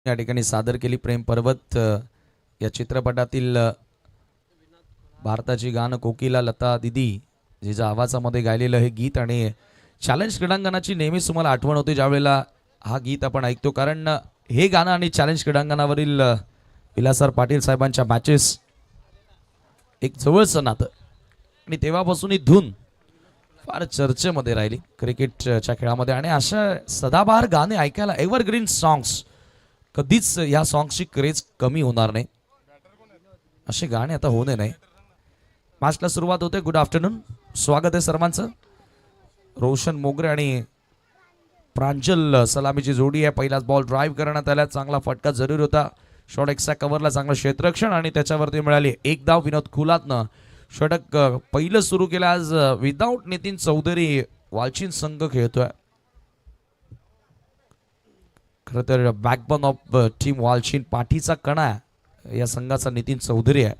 या ठिकाणी सादर केली प्रेम पर्वत या चित्रपटातील भारताची गाणं कोकिला लता दिदी जिच्या आवाजामध्ये गायलेलं हे गीत आणि चॅलेंज क्रीडांगणाची नेहमीच तुम्हाला आठवण होते ज्यावेळेला हा गीत आपण ऐकतो, कारण हे गाणं आणि चॅलेंज क्रीडांगणावरील विलासराव पाटील साहेबांच्या मॅचेस एक जवळचं नातं आणि तेव्हापासून ही धून फार चर्चेमध्ये राहिली क्रिकेटच्या खेळामध्ये. आणि अशा सदाबहार गाणे ऐकायला, एव्हरग्रीन सॉंग्स, कधीच या सॉंग्सची क्रेज कमी होणार नाही, असे गाणे आता होणे नाही. मॅचला सुरुवात होते. गुड आफ्टरनून, स्वागत आहे सर्वांचं. रोशन मोगरे आणि प्रांजल सलामीची जोडी आहे. पहिलाच बॉल ड्राईव्ह करण्यात आला, चांगला फटका जरूर होता. शॉर्ट एक्सा कव्हरला चांगलं क्षेत्ररक्षण आणि त्याच्यावरती मिळाली एक धाव. विनोद खुलातनं षटक पहिलं सुरू केलं आज. विदाऊट नितीन चौधरी वालचीन संघ खेळतोय. खरं तर बॅकबोन ऑफ टीम वालचीन, पाठीचा कणा या संघाचा नितीन चौधरी आहे,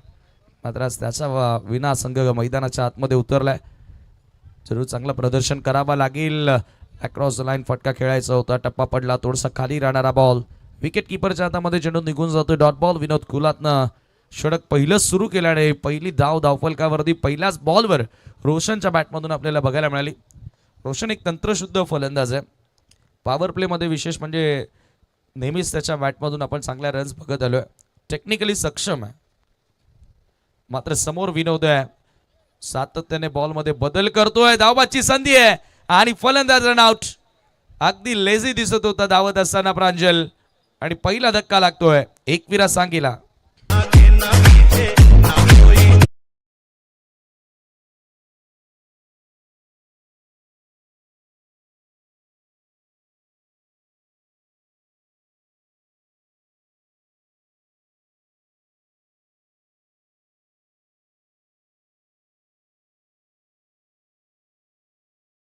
मात्र आज त्याचा विना संघ मैदानाच्या आतमध्ये उतरलाय. जरूर चांगलं प्रदर्शन करावं लागेल. अक्रॉस द लाईन फटका खेळायचा होता, टप्पा पडला, थोडासा खाली राहणारा बॉल विकेट किपरच्या हातामध्ये चेंडू निघून जातोय. Dot ball. विनोद खुलातनं षटक पहिलं सुरू केल्याने पहिली धाव धावफलकावरती पहिल्याच बॉलवर रोशनच्या बॅटमधून आपल्याला बघायला मिळाली. रोशन एक तंत्रशुद्ध फलंदाज आहे. पॉवर प्लेमध्ये विशेष म्हणजे नेहमीच त्याच्या बॅटमधून आपण चांगल्या रन्स बघत आलोय. टेक्निकली सक्षम आहे, मात्र समोर विनोद आहे, सातत्याने बॉलमध्ये बदल करतोय. धावबाची संधी आहे आणि फलंदाज रन आउट. अगदी लेझी दिसत होता धावत असताना प्रांजल आणि पहिला धक्का लागतोय एकविरा सांगीला.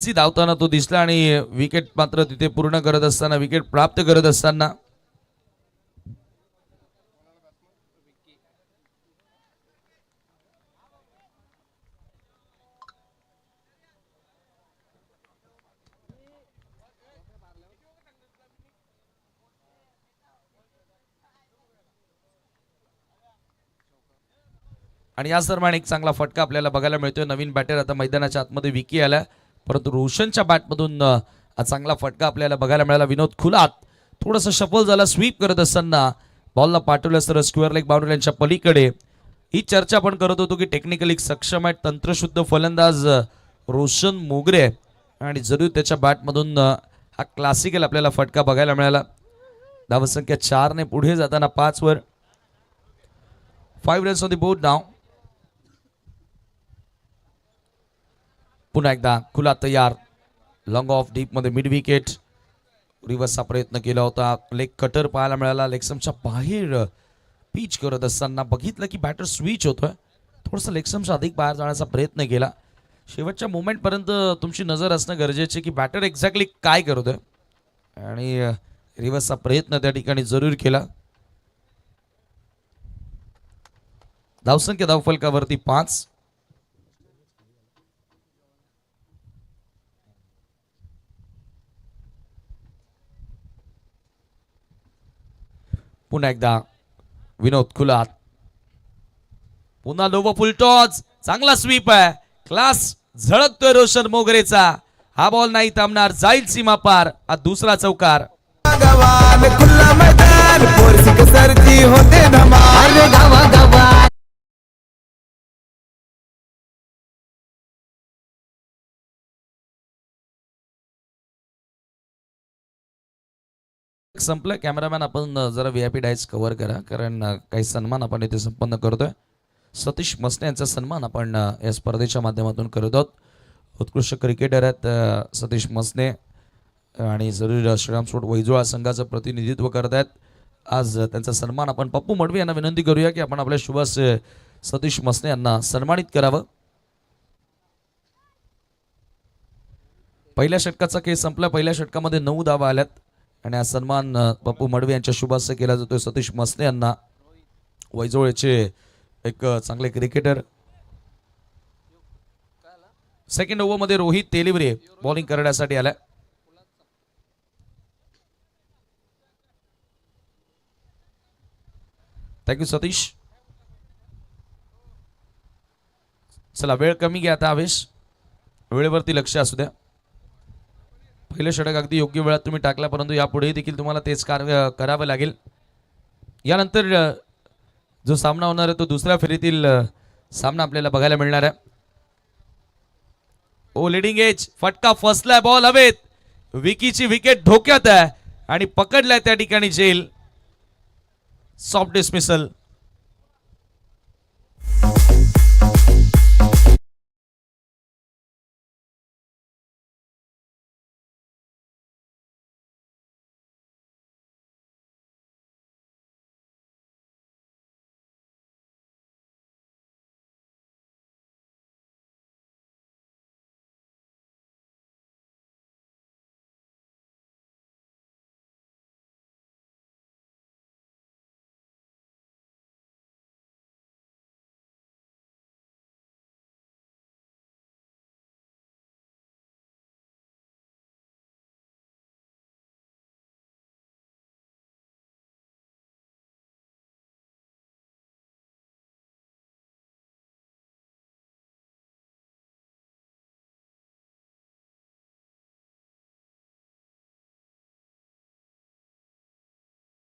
धावताना तो दिसला आणि विकेट मात्र तिथे पूर्ण करत असताना, विकेट प्राप्त करत असताना आणि याच दरम्यान एक चांगला फटका आपल्याला बघायला मिळतोय. नवीन बॅटर आता मैदानाच्या आतमध्ये विकी आला, परंतु रोशनच्या बॅटमधून चांगला फटका आपल्याला बघायला मिळाला. विनोद खुलात थोडंसं शफल झाला स्वीप करत असताना, बॉलला पाठवलं तर स्क्वेअर लेग बाउंड्रीच्या पलीकडे. ही चर्चा आपण करत होतो की टेक्निकली सक्षम आहे, तंत्रशुद्ध फलंदाज रोशन मोगरे आहे आणि जरूर त्याच्या बॅटमधून हा क्लासिकल आपल्याला फटका बघायला मिळाला. धावसंख्या 4 ने पुढे जाताना 5 वर. 5 रन्स ऑन द बोर्ड नाव. पुन्हा एकदा खुला तयार. लॉंग ऑफ डीप मध्ये मिड विकेट. रिव्हर्सचा प्रयत्न केला होता, लेग कटर पाहायला मिळाला. लेगसमच्या बाहेर पिच करत असताना बघितलं की बॅटर स्विच होतोय, थोडंसं लेगसमच्या अधिक बाहेर जाण्याचा प्रयत्न केला. शेवटच्या मोमेंट पर्यंत तुमची नजर असणं गरजेचे की बॅटर एक्झॅक्टली काय करतोय, आणि रिव्हर्सचा प्रयत्न त्या ठिकाणी जरूर केला. धावसंख्या धावफलकावरती 5. पुन्हा एकदा विनोद खुलात. पुन्हा लोव फुल टॉस. चांगला स्वीप आहे, क्लास झळकतोय रोशन मोगरेचा. हा बॉल नाही थांबणार, जाईल सीमा पार. हा दुसरा चौकार. संपलं. कॅमेरामॅन आपण जरा व्हीआयपी डायस कव्हर करा, कारण काही सन्मान आपण इथे संपन्न करतोय. सतीश मसने यांचा सन्मान आपण या स्पर्धेच्या माध्यमातून करत आहोत. उत्कृष्ट क्रिकेटर आहेत सतीश मसने आणि जरूर श्रीराम स्पोर्ट वैजोळा संघाचं प्रतिनिधित्व करत आहेत. आज त्यांचा सन्मान आपण पप्पू मडवी यांना विनंती करूया की आपण आपल्या शुभास सतीश मसने यांना सन्मानित करावं. पहिल्या षटकाचा खेळ संपला. पहिल्या षटकामध्ये 9 धावा आल्यात आणि हा सन्मान पप्पू मडवी यांच्या शुभास केला जातोय सतीश मसने यांना. वैजोळचे एक चांगले क्रिकेटर. सेकंड ओव्हरमध्ये रोहित तेलिवरे बॉलिंग करण्यासाठी आलाय. थँक्यू सतीश. चला वेळ कमी घ्या आता आवेश, वेळेवरती लक्ष असू द्या. पहिलं षटक अगदी योग्य वेळात तुम्ही टाकला, परंतु यापुढेही देखील तुम्हाला तेच कार्य करावं लागेल. यानंतर जो सामना होणार आहे तो दुसऱ्या फेरीतील सामना आपल्याला बघायला मिळणार आहे. ओ लिडिंग एज फटका फसलाय, बॉल हवेत, विकीची विकेट धोक्यात आहे आणि पकडलाय त्या ठिकाणी जेल. Soft dismissal.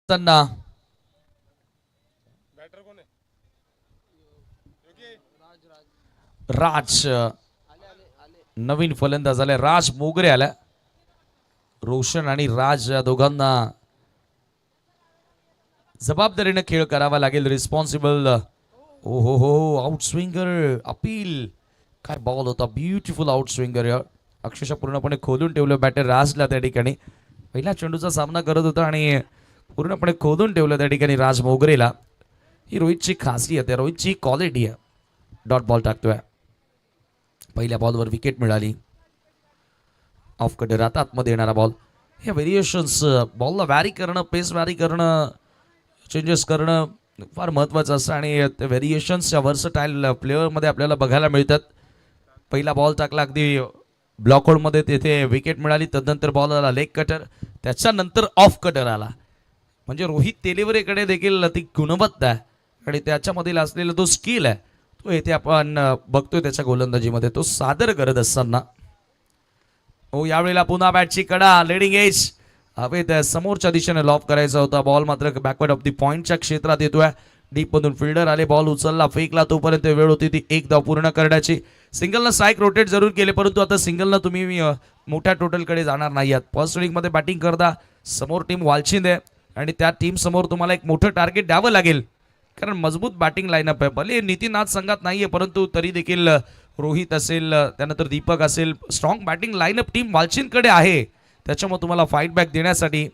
त्यांना राज नवीन फलंदाज आले, राज मोगरे आला. रोशन आणि राज या दोघांना जबाबदारीने खेळ करावा लागेल. रिस्पॉन्सिबल. ओ हो हो, आउट स्विंगर अपील. काय बॉल होता, ब्युटिफुल आउट स्विंगर. अक्षरशः पूर्णपणे खोलून ठेवलं बॅटर राजला त्या ठिकाणी. पहिल्या चेंडूचा सामना करत होता आणि पूर्णपणे खोदून ठेवलं त्या ठिकाणी राज मोगरेला. ही रोहितची खासियत आहे, रोहितची क्वालिटी आहे. डॉट बॉल टाकतोय. पहिल्या बॉलवर विकेट मिळाली. ऑफ कटर आता आतमध्ये येणारा बॉल. हे व्हेरिएशन्स, बॉलला वॅरी करणं, पेस वॅरी करणं, चेंजेस करणं फार महत्त्वाचं असतं आणि ते व्हेरिएशन्स या वर्सटाईल प्लेअरमध्ये आपल्याला बघायला मिळतात. पहिला बॉल टाकला अगदी ब्लॉक होल्डमध्ये, तेथे विकेट मिळाली. तदनंतर बॉल आला लेग कटर, त्याच्यानंतर ऑफ कटर आला. म्हणजे रोहित तेलेवरेकडे देखील ती गुणवत्ता आहे आणि त्याच्यामधील असलेला तो स्किल आहे तो येथे आपण बघतोय त्याच्या गोलंदाजीमध्ये तो सादर करत असताना. हो, यावेळेला पुन्हा बॅटची कडा, लेडिंग एज हवेत समोरच्या दिशेने लॉफ करायचा होता. बॉल मात्र बॅकवर्ड ऑफ दी पॉइंटच्या क्षेत्रात येतोय. डीप मधून फिल्डर आले, बॉल उचलला, फेकला, तोपर्यंत वेळ होती ती एक धाव पूर्ण करण्याची. सिंगलनं स्ट्राईक रोटेट जरूर केले, परंतु आता सिंगलनं तुम्ही मोठ्या टोटलकडे जाणार नाही आहात. फर्स्ट इनिंगमध्ये बॅटिंग करता, समोर टीम वालचिंद आहे आणि त्या टीम समोर तुम्हाला एक मोठं टार्गेट द्यावं लागेल, कारण मजबूत बॅटिंग लाईनअप आहे. भले नितीन आज संघात नाहीये, परंतु तरी देखील रोहित असेल, त्यानंतर दीपक असेल, स्ट्रॉंग बॅटिंग लाईनअप टीम वालचिंदकडे आहे. त्याच्यामुळे तुम्हाला फाईट बॅक देण्यासाठी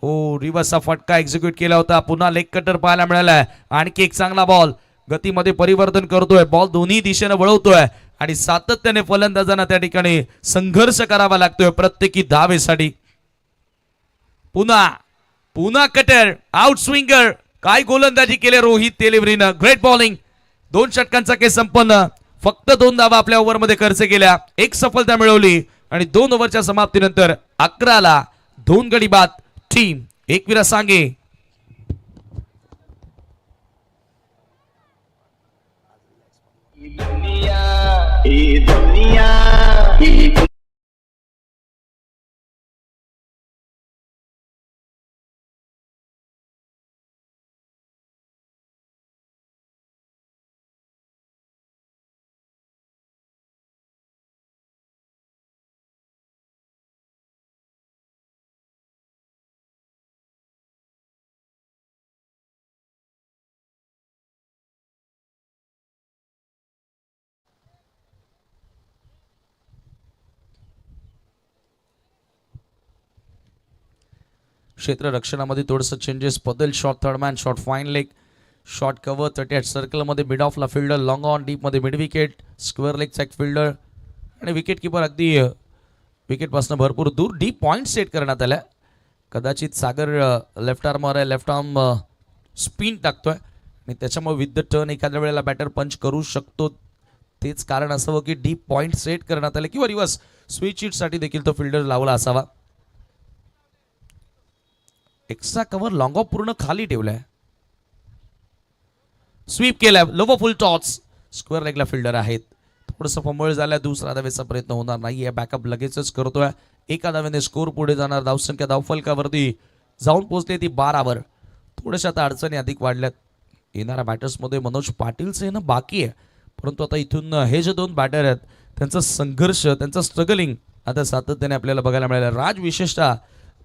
ओ रिव्हर्सचा फटका एक्झिक्यूट केला होता. पुन्हा लेग कटर पाहायला मिळालाय. आणखी एक चांगला बॉल, गतीमध्ये परिवर्तन करतोय, बॉल दोन्ही दिशेने वळवतोय आणि सातत्याने फलंदाजांना त्या ठिकाणी संघर्ष करावा लागतोय प्रत्येकी धावेसाठी. पुन्हा पुन्हा कटर, आउट स्विंगर. काय गोलंदाजी केले रोहित तेलेवरीनं. Great bowling. 2 षटकांचा खेळ संपन्न. फक्त 2 धावा आपल्या ओव्हरमध्ये खर्च केल्या, 1 सफलता मिळवली आणि 2 ओव्हरच्या समाप्तीनंतर 11ला 2 गडी बाद. टीम एकविरा सांगे. क्षेत्र रक्षणामध्ये थोडंसं चेंजेस, बदल. Short third man, short fine leg, short cover, 38 सर्कलमध्ये मिड ऑफला फिल्डर, लॉंग ऑन डीपमध्ये मिड विकेट, स्क्वेअर लेगचा एक फिल्डर आणि विकेट किपर अगदी विकेटपासून भरपूर दूर. डीप पॉईंट सेट करण्यात आल्या. कदाचित सागर लेफ्ट आर्मर आहे, लेफ्ट आर्म स्पिन टाकतोय आणि त्याच्यामुळे विथ द टर्न एखाद्या वेळेला बॅटर पंच करू शकतो. तेच कारण असावं की डीप पॉईंट सेट करण्यात आले किंवा रिव्हर्स स्विच हिटसाठी देखील तो फिल्डर लावला असावा. एक्स्ट्रा कव्हर लॉंग ऑफ पूर्ण खाली ठेवलाय. स्वीप केलाय, लोवर फुल टॉस, स्क्वेअर लेगला फिल्डर आहेत. थोडंसं फंबळ झालाय, दुसरा धावेचा प्रयत्न होणार नाहीये. बॅकअप लगेचच करतोय. एका धावेने स्कोर पुढे जाणार. धावसंख्या धावफलकावरती जाऊन पोहोचते ती 12वर. थोड्याशा आता अडचणी अधिक वाढल्यात. येणाऱ्या बॅटर्समध्ये मनोज पाटीलचं येणं बाकी आहे, परंतु आता इथून हे जे दोन बॅटर आहेत त्यांचा संघर्ष, त्यांचं स्ट्रगलिंग आता सातत्याने आपल्याला बघायला मिळालं. राज विशेषतः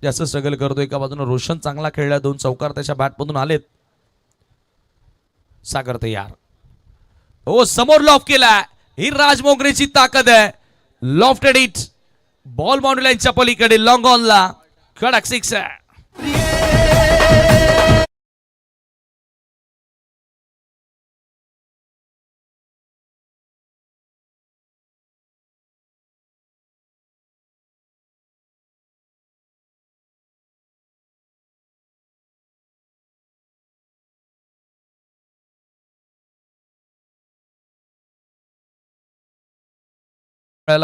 जास्त स्ट्रगल करतो. एका बाजूने रोशन चांगला खेळला, 2 चौकार त्याच्या बॅटमधून आलेत. सागर तयार, हो समोर लॉफ केला. ही राज मोगरेची ताकद आहे. लॉफ्टेड इट, बॉल बाउंड्री लाईनच्या पलीकडे लॉंग ऑनला कडक सिक्स आहे.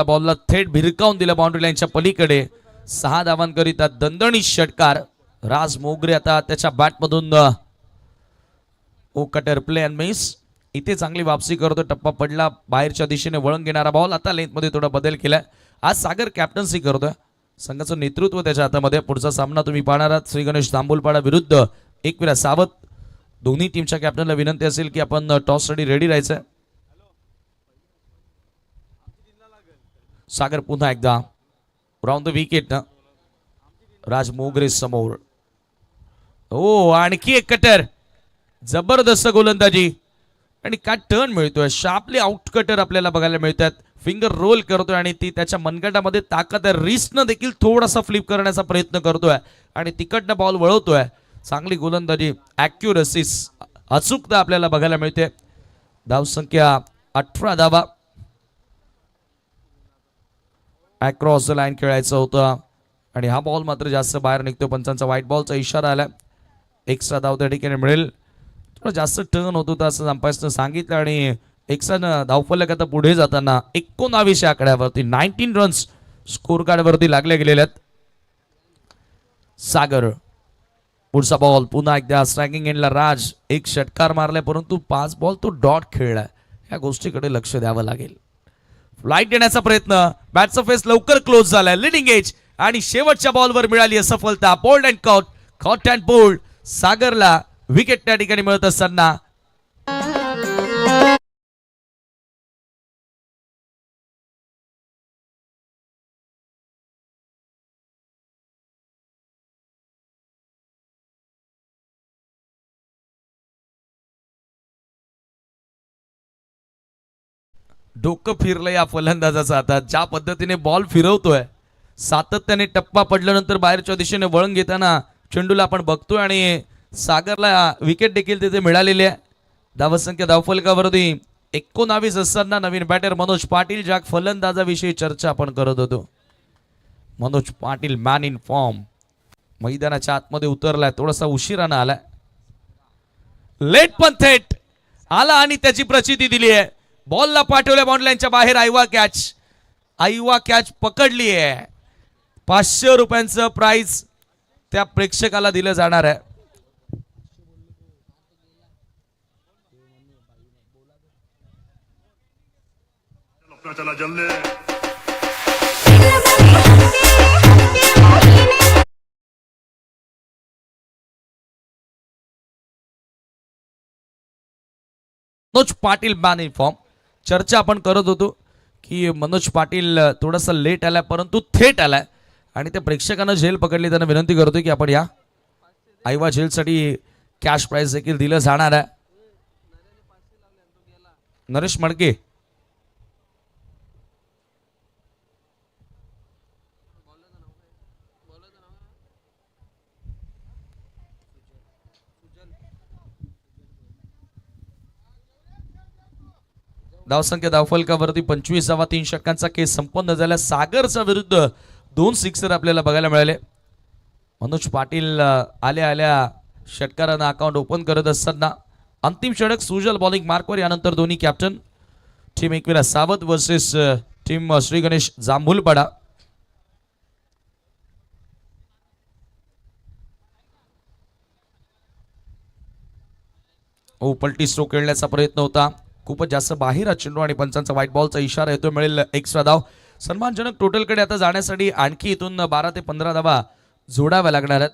बॉलला थेट भिरकावून दिलं बाउंड्री लाईनच्या पलीकडे. 6 धावांकरिता दणदणीत षटकार. राज मोगरे आता त्याच्या बॅटमधून ओ कटर प्ले अँड मिस. इथे चांगली वापसी करतो. टप्पा पडला, बाहेरच्या दिशेने वळण घेणारा बॉल. आता लेंथमध्ये थोडा बदल केलाय. आज सागर कॅप्टन्सी करतोय, संघाचं नेतृत्व त्याच्या हातामध्ये. पुढचा सामना तुम्ही पाहणार आहात श्री गणेश जांभूलपाडा विरुद्ध एकविरा सावत. दोन्ही टीमच्या कॅप्टनला विनंती असेल की आपण टॉससाठी रेडी राहायचंय. सागर पुन्हा एकदा राऊंड द विकेट ना. राज मोगरे समोर. हो आणखी एक कटर, जबरदस्त गोलंदाजी आणि काय टर्न मिळतोय. शार्पली आउट कटर आपल्याला बघायला मिळतात. फिंगर रोल करतोय आणि ती त्याच्या मनगटामध्ये ताकद आहे. रिस्टनं देखील थोडासा फ्लिप करण्याचा प्रयत्न करतोय आणि तिकडनं बॉल वळवतोय. चांगली गोलंदाजी, ॲक्युरसी, अचूकता आपल्याला बघायला मिळते. धावसंख्या 18 धावा. अक्रॉस द लाईन खेळायचं होतं आणि हा बॉल मात्र जास्त बाहेर निघतो. पंचांचा व्हाईट बॉलचा इशारा आला. एक्स्ट्रा धाव त्या ठिकाणी मिळेल. थोडं जास्त टर्न होत होता असं अंपायरनं सांगितलं आणि एक्स्ट्रा धावफलक आता पुढे जाताना 19 आकड्यावरती 19 रन्स स्कोर कार्डवरती लागले गेलेले आहेत. सागर पुढचा बॉल पुन्हा एकदा स्ट्रायकिंग एंडला. राज एक षटकार मारलाय, परंतु 5 बॉल तो डॉट खेळलाय. या गोष्टीकडे लक्ष द्यावं लागेल. फ्लाईट देण्याचा प्रयत्न, बॅटचा फेस लवकर क्लोज झालाय. लिडिंग एज आणि शेवटच्या बॉलवर मिळाली सफलता. Bowled and caught, caught and bowled. सागरला विकेट त्या ठिकाणी मिळत असताना डोकं फिरलं या फलंदाजाचं. आता ज्या पद्धतीने बॉल फिरवतोय, सातत्याने टप्पा पडल्यानंतर बाहेरच्या दिशेने वळण घेताना चेंडूला आपण बघतोय आणि सागरला विकेट देखील तिथे मिळालेली आहे. धावसंख्या धावफलकावरती 19 असताना नवीन बॅटर मनोज पाटील. ज्या फलंदाजाविषयी चर्चा आपण करत होतो, Manoj Patil man in form मैदानाच्या आतमध्ये उतरलाय. थोडासा उशिरानं आलाय. लेट पण थेट आला आणि त्याची प्रचिती दिली आहे. बॉलला पाठवल्या बाउंड्री लाईनच्या बाहेर. आईवा कॅच पकडली आहे. 500 रुपयांचं प्राइज त्या प्रेक्षकाला दिलं जाणार आहे. चला जल्दी. Manoj Patil man in form. चर्चा आपण करत होतो की मनोज पाटील थोडासा लेट आलाय, परंतु थेट आलाय आणि त्या प्रेक्षकांना झेल पकडली. त्यांना विनंती करतोय की आपण या आईवा झेलसाठी कॅश प्राइज देखील दिलं जाणार आहे. नरेश मडके धावसंख्या धावफलकावरती 25 धावा. 3 षटकांचा केस संपन्न झाला. सागरचा विरुद्ध 2 सिक्सर आपल्याला बघायला मिळाले. मनोज पाटील आल्या आल्या षटकारानं अकाउंट ओपन करत असताना अंतिम षटक सुजल बॉलिंग मार्कवर. यानंतर दोन्ही कॅप्टन टीम एकविरा सावत वर्सेस टीम श्री गणेश जांभूलपाडा. पलटी स्ट्रोक खेळण्याचा प्रयत्न होता, खूपच जास्त बाहेर चेंडू आणि पंचांचा व्हाईट बॉलचा इशारा येतो. मिळेल एक्स्ट्रा धाव. सन्मानजनक टोटलकडे आता जाण्यासाठी आणखी इथून 12 ते 15 धावा जोडाव्या लागणार आहेत.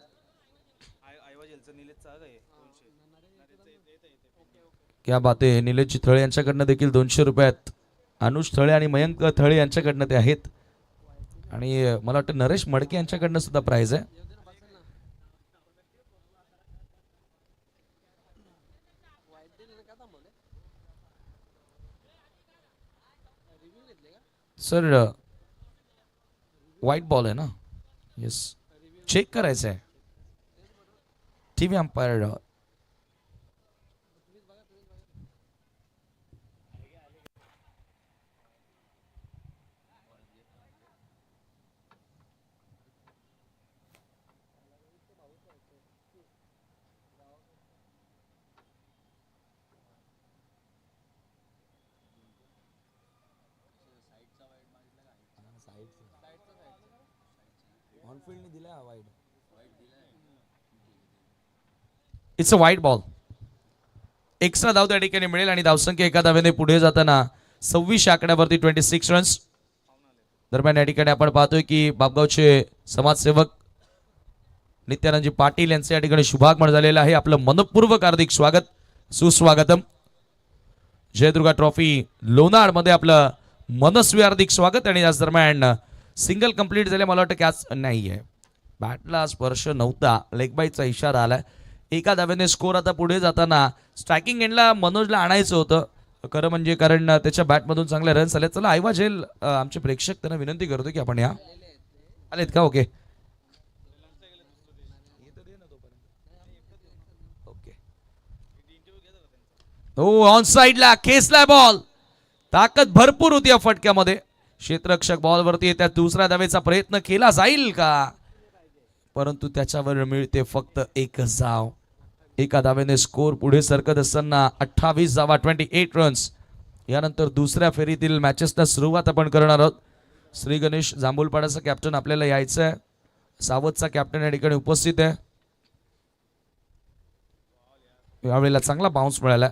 क्या बात आहे. निलेश थळे यांच्याकडनं देखील 200 रुपयात अनुज थळे आणि मयंक थळे यांच्याकडनं ते आहेत. आणि मला वाटतं नरेश मडके यांच्याकडनं सुद्धा प्राइज आहे. सर व्हाईट बॉल आहे ना? येस, चेक करायचं आहे. TV umpire it's a white ball. Extra धाव त्या ठिकाणी मिळेल आणि धावसंख्या एका धावेने पुढे जाताना 26 आकड्यावरती 26 रन्स. दरम्यान या ठिकाणी आपण पाहतोय की बापगावचे समाजसेवक नित्यानंदजी पाटील यांचे या ठिकाणी शुभागमन झालेलं आहे. आपलं मनपूर्वक हार्दिक स्वागत, सुस्वागतम. जयदुर्गा ट्रॉफी लोणार मध्ये आपलं मनस्वी हार्दिक स्वागत. आणि याच दरम्यान सिंगल कंप्लीट झाले, मला वाटतं कॅच नाहीये, बॅटला स्पर्श नव्हता, लेग बाईचा इशारा आलाय. एका धावेने स्कोर आता पुढे जाताना स्ट्रायकिंग एंडला मनोजला आणायचं होतं खरं म्हणजे, कारण त्याच्या बॅटमधून चांगले रन्स आले. चला ऐवा झेल आमचे प्रेक्षक त्यांना विनंती करतो की आपण या आलेत का? Okay okay. हो, ऑन साइडला खेचलाय बॉल, ताकद भरपूर होती या फटक्यामध्ये. क्षेत्ररक्षक बॉलवरती येत्या दुसऱ्या धावेचा प्रयत्न केला जाईल का, परंतु त्याच्यावर मिळते फक्त एकच धाव. एका धावेने स्कोर पुढे सरकत असताना 28 धावा 28 रन्स. यानंतर दुसऱ्या फेरीतील मॅचेसला सुरुवात आपण करणार आहोत. श्री गणेश जांभूलपाडाचा कॅप्टन आपल्याला यायचं आहे, सावधचा कॅप्टन या ठिकाणी उपस्थित आहे. यावेळेला चांगला बाउन्स मिळाला.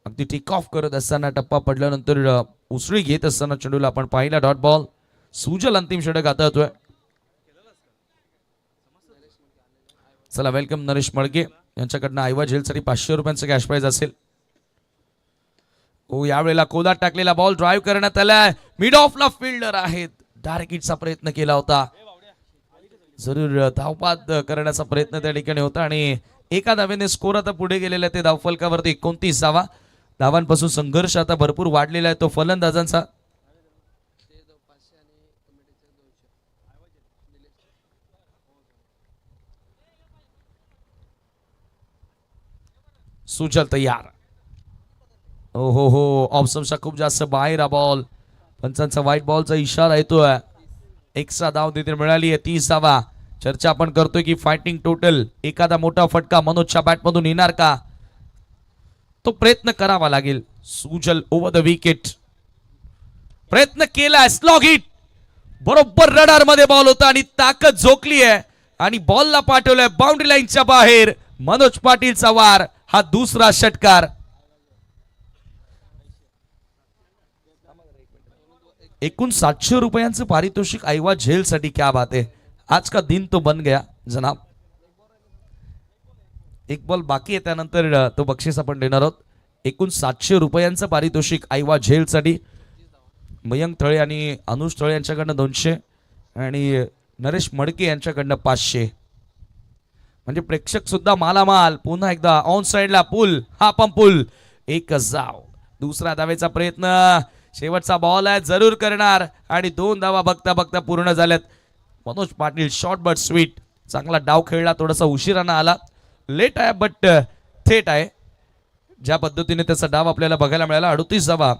अगदी टेक ऑफ करत असताना टप्पा पडल्यानंतर उसळी घेत असताना चेंडूला आपण पाहिला डॉट बॉल. सुजल अंतिम षटक आता होतोय. चला वेलकम नरेश मडके यांच्याकडनं आयवा झेलसाठी 500 रुपयांचं कॅश प्राइज असेल. हो, यावेळेला कोदात टाकलेला बॉल ड्राईव्ह करण्यात आलाय. मिड ऑफला फिल्डर आहेत, डायरेक्ट हिटचा प्रयत्न केला होता. जरूर धावपाद करण्याचा प्रयत्न त्या ठिकाणी होता आणि एका धावेने स्कोर आता पुढे गेलेला ते धावफलकावरती 29 धावा. धावांपासून संघर्ष आता भरपूर वाढलेला आहे तो फलंदाजांचा. सुजल तयार. हो हो हो, ऑप्शनचा खूप जास्त बाहेर हा बॉल. पंचांचा व्हाईट बॉलचा इशारा येतोय. एक्स्ट्रा धाव तिथे मिळाली आहे 30 धावा. चर्चा आपण करतोय की फायटिंग टोटल एखादा मोठा फटका मनोजच्या बॅटमधून येणार का, तो प्रयत्न करावा लागेल. सुजल ओव्हर द विकेट प्रयत्न केला, स्लॉग हिट, बरोबर रडार मध्ये बॉल होता आणि ताकद झोकली आहे आणि बॉलला पाठवलंय बाउंड्री लाईनच्या बाहेर. मनोज पाटीलचा वार, हा दुसरा षटकार. एकूण 700 रुपयांचं पारितोषिक आयवा झेल साठी. क्या बात है, आज का दिन तो बन गया जनाब. एक बॉल बाकी आहे, त्यानंतर तो बक्षीस आपण देणार आहोत. एकूण 700 रुपयांचं पारितोषिक आयवा झेल साठी. मयंक थळे आणि अनुज थळे यांच्याकडनं 200 आणि नरेश मडके यांच्याकडनं 500. म्हणजे प्रेक्षक सुद्धा मालामाल. पुन्हा एकदा ऑन साइडला पुल, हा पण पुल. एक जाव. दुसरा धावेचा प्रयत्न, शेवटचा बॉल आहे, जरूर करणार आणि 2 धावा बघता बघता पूर्ण झाल्यात. Manoj Patil short but sweet, चांगला डाव खेळला, थोडासा उशिरानं आला, लेट आहे बट थेट आहे. ज्या पद्धतीने त्याचा डाव आपल्याला बघायला मिळाला. 38 धावा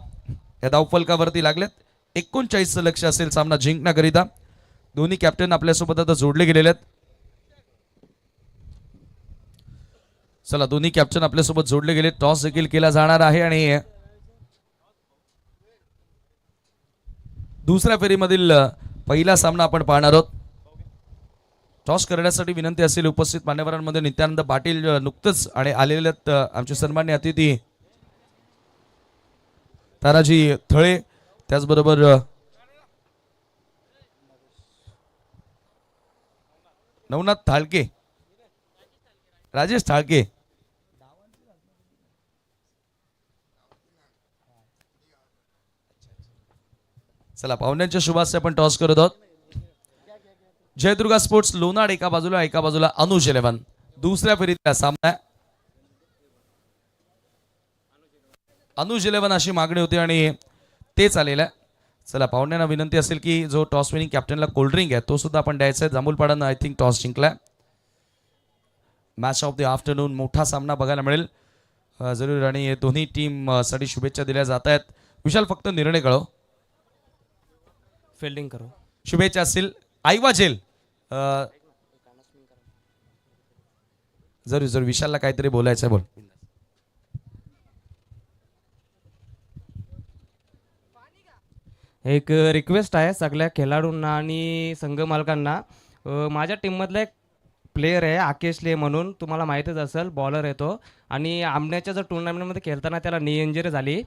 या धावफलकावरती लागलेत. 39चं लक्ष असेल सामना जिंकण्याकरिता. दोन्ही कॅप्टन आपल्यासोबत आता जोडले गेलेले आहेत. चला, दोन्ही कॅप्टन आपल्यासोबत जोडले गेले. टॉस देखील केला जाणार आहे आणि दुसऱ्या फेरीमधील पहिला सामना आपण पाहणार आहोत. टॉस करण्यासाठी विनंती असेल उपस्थित मान्यवरांमध्ये नित्यानंद पाटील नुकतंच आणि आलेले आमचे सन्मान्य अतिथी ताराजी थळे, त्याचबरोबर नवनाथ थाळके, राजेश थाळके. चला पाहुण्यांच्या शुभास्ते आपण टॉस करत आहोत. जयदुर्गा स्पोर्ट्स लोणाड एका बाजूला अनुज 11. दुसऱ्या फेरीतला सामना अनुज 11 अशी मागणी होती आणि तेच आलेलं आहे. चला पाहुण्यांना विनंती असेल की जो टॉस विनिंग कॅप्टनला कोल्ड्रिंक आहे तो सुद्धा आपण द्यायचा आहे. जांभूलपाडानं आय थिंक टॉस जिंकलाय. मॅच ऑफ द आफ्टरनून मोठा सामना बघायला मिळेल जरूर आणि दोन्ही टीम साठी शुभेच्छा दिल्या जात आहेत. विशाल फक्त निर्णय कळव. फिल्डिंग करो. शुभेच्छा असतील. आईवा जेल जरूर विशालला काहीतरी बोलायचं आहे, बोल. एक रिक्वेस्ट आहे सगळ्या खेळाडूंना आणि संघ मालकांना. माझ्या टीममधला एक प्लेयर आहे आकेश ले म्हणून, तुम्हाला माहीतच असेल, बॉलर आहे तो. आणि आमण्याच्या जर टुर्नामेंटमध्ये खेळताना त्याला नी इंजरी झाली,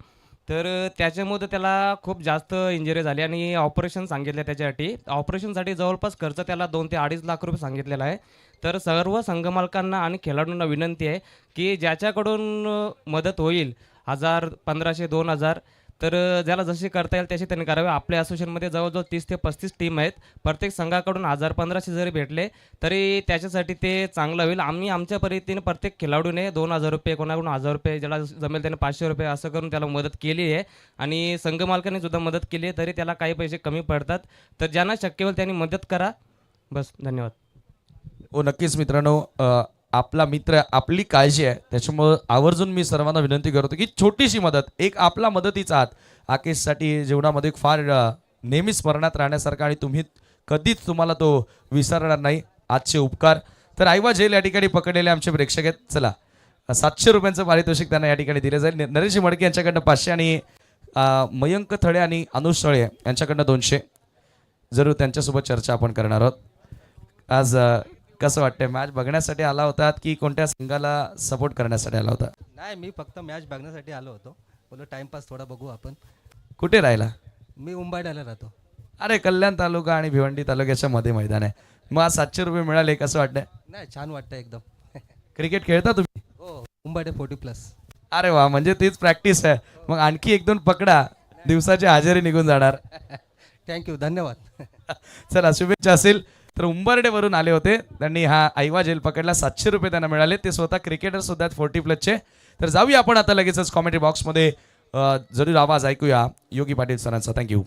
तर त्याच्यामुळे त्याला खूप जास्त इंजरी झाली आणि ऑपरेशन सांगितलं त्याच्यासाठी. ऑपरेशनसाठी जवळपास खर्च त्याला 2 ते 2.5 लाख रुपये सांगितलेला आहे. तर सर्व संघ मालकांना आणि खेळाडूंना विनंती आहे की ज्याच्याकडून मदत होईल 1000, 1500, 2000, तर ज्याला जशी करता येईल त्याशी त्यांनी करावे. आपल्या असोसिएशनमध्ये जवळजवळ 30 ते 35 टीम आहेत. प्रत्येक संघाकडून 1000-1500 जरी भेटले तरी त्याच्यासाठी ते चांगलं होईल. आम्ही आमच्या पद्धतीने प्रत्येक खेळाडूने 2000 रुपये, कोणाकडून 1000 रुपये, ज्याला जमेल त्याने 500 रुपये असं करून त्याला मदत केली आहे. आणि संघ मालकाने सुद्धा मदत केली आहे, तरी त्याला काही पैसे कमी पडतात. तर ज्यांना शक्य होईल त्यांनी मदत करा. बस, धन्यवाद. हो नक्कीच मित्रांनो, आपला मित्र आपली काळजी आहे, त्याच्यामुळं आवर्जून मी सर्वांना विनंती करतो की छोटीशी मदत, एक आपला मदतीचा हात आकेशसाठी जीवनामध्ये फार नेहमी स्मरणात राहण्यासारखा आणि तुम्ही कधीच तुम्हाला तो विसरणार नाही आजचे उपकार. तर आईवा जेल या ठिकाणी पकडलेले आमचे प्रेक्षक आहेत. चला 700 रुपयांचं पारितोषिक त्यांना या ठिकाणी दिलं जाईल. नरेश मडके यांच्याकडनं 500 आणि मयंक थळे आणि अनुज थळे यांच्याकडनं 200. जरूर त्यांच्यासोबत चर्चा आपण करणार आहोत. आज कसं वाटतंय, मॅच बघण्यासाठी आला होतात की कोणत्या संघाला सपोर्ट करण्यासाठी आला होता? नाही, मी फक्त मॅच बघण्यासाठी आलो होतो. बोलो टाइमपास थोडा बघू आपण. कुठे राहिला? मी उंबाड्याला राहतो. अरे कल्याण तालुका आणि भिवंडी तालुक्याच्या मध्ये मैदान आहे. मग आज 700 रुपये मिळाले, कसं वाटतंय? नाही, छान वाटतं एकदम. क्रिकेट खेळता तुम्ही? हो, उंबाडे 40+. अरे वा, म्हणजे तीच प्रॅक्टिस आहे. मग आणखी 1-2 पकडा, दिवसाची हजेरी निघून जाणार. थँक्यू, धन्यवाद. चला शुभेच्छा असेल. तर उंबरडेवरून आले होते, त्यांनी हा आईवा जेल पकडला. 700 रुपये त्यांना मिळाले. ते स्वतः क्रिकेटर सुद्धा 40+चे. तर जाऊया आपण आता लगेचच कॉमेंट्री बॉक्समध्ये, जरूर आवाज ऐकूया योगी पाटील सरांचा. थँक्यू.